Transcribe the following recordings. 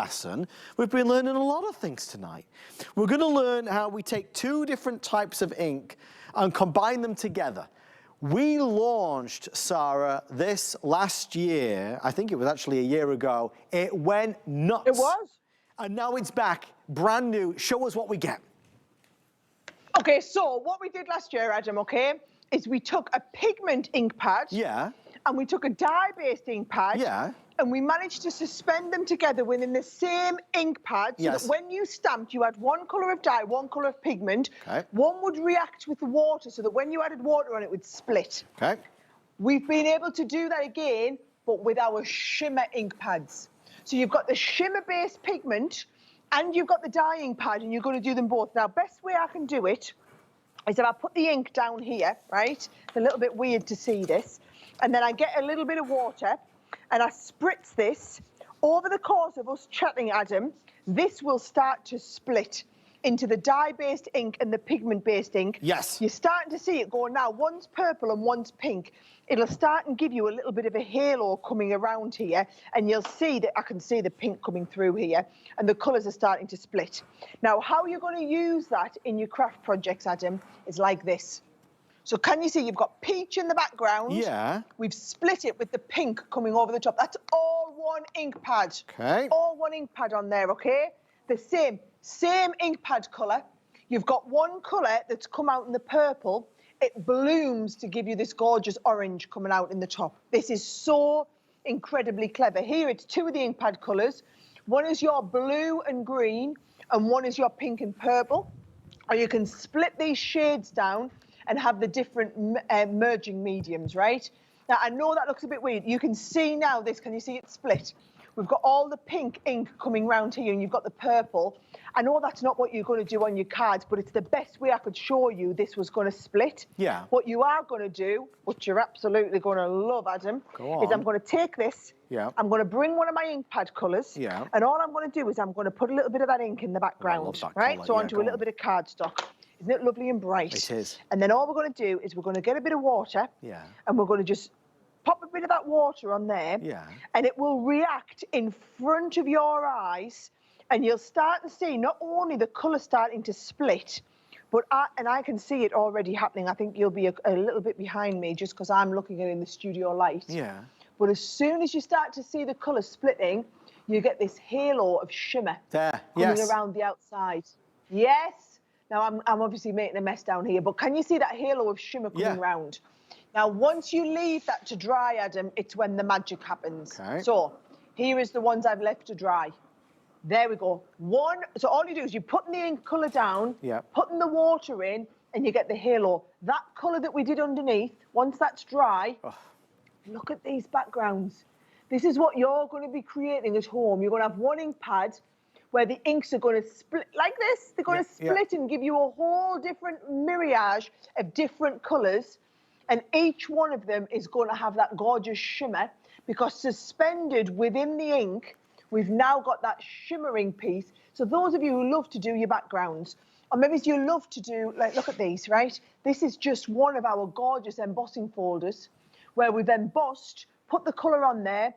lesson, we've been learning a lot of things tonight. We're going to learn how we take two different types of ink and combine them together. We launched, Sarah, this last year. I think it was actually a year ago. It went nuts. It was. And now it's back, brand new. Show us what we get. Okay, so what we did last year, Adam, okay, is we took a pigment ink pad. Yeah. And we took a dye-based ink pad. Yeah. And we managed to suspend them together within the same ink pad, so that when you stamped, you had one colour of dye, one colour of pigment. Okay. One would react with the water, so that when you added water on it would split. Okay. We've been able to do that again, but with our Shimmer ink pads. So you've got the Shimmer-based pigment, and you've got the dye ink pad, and you're going to do them both. Now, best way I can do it is if I put the ink down here, right? It's a little bit weird to see this. And then I get a little bit of water, and I spritz this. Over the course of us chatting, Adam, this will start to split into the dye-based ink and the pigment-based ink. Yes. You're starting to see it go now. One's purple and one's pink. It'll start and give you a little bit of a halo coming around here, and you'll see that I can see the pink coming through here, and the colours are starting to split. Now, how you're going to use that in your craft projects, Adam, is like this. So can you see you've got peach in the background? Yeah. We've split it with the pink coming over the top. That's all one ink pad. Okay. All one ink pad on there, okay? The same ink pad colour. You've got one colour that's come out in the purple. It blooms to give you this gorgeous orange coming out in the top. This is so incredibly clever. Here it's two of the ink pad colours. One is your blue and green, and one is your pink and purple. Or you can split these shades down and have the different merging mediums, right? Now, I know that looks a bit weird. You can see now this, can you see it split? We've got all the pink ink coming round here, and you've got the purple. I know that's not what you're going to do on your cards, but it's the best way I could show you this was going to split. Yeah. What you are going to do, which you're absolutely going to love, Adam, is I'm going to take this, I'm going to bring one of my ink pad colours, and all I'm going to do is I'm going to put a little bit of that ink in the background, right? So onto a little bit of cardstock. Isn't it lovely and bright? It is. And then all we're going to do is we're going to get a bit of water, and we're going to just pop a bit of that water on there, and it will react in front of your eyes, and you'll start to see not only the colour starting to split, but I can see it already happening. I think you'll be a little bit behind me just because I'm looking at it in the studio light. Yeah. But as soon as you start to see the colour splitting, you get this halo of shimmer coming around the outside. Yes. Now, I'm obviously making a mess down here, but can you see that halo of shimmer coming round? Now, once you leave that to dry, Adam, it's when the magic happens. Okay. So, here is the ones I've left to dry. There we go. So all you do is you put the ink colour down, putting the water in, and you get the halo. That colour that we did underneath, once that's dry, look at these backgrounds. This is what you're going to be creating at home. You're going to have one ink pad where the inks are going to split like this. They're going to split and give you a whole different myriad of different colours. And each one of them is going to have that gorgeous shimmer, because suspended within the ink, we've now got that shimmering piece. So those of you who love to do your backgrounds, or maybe you love to do, like, look at these, right? This is just one of our gorgeous embossing folders where we've embossed, put the colour on there.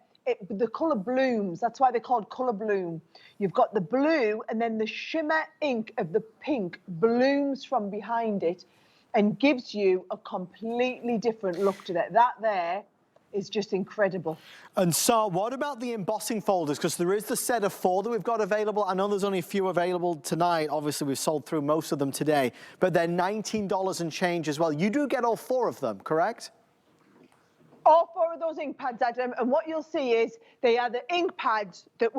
The colour blooms. That's why they're called Colorbloom. You've got the blue, and then the shimmer ink of the pink blooms from behind it and gives you a completely different look to that. That there is just incredible. And so what about the embossing folders? Because there is the set of 4 that we've got available. I know there's only a few available tonight. Obviously, we've sold through most of them today, but they're $19 and change as well. You do get all 4 of them, correct? All 4 of those ink pads, Adam, and what you'll see is they are the ink pads that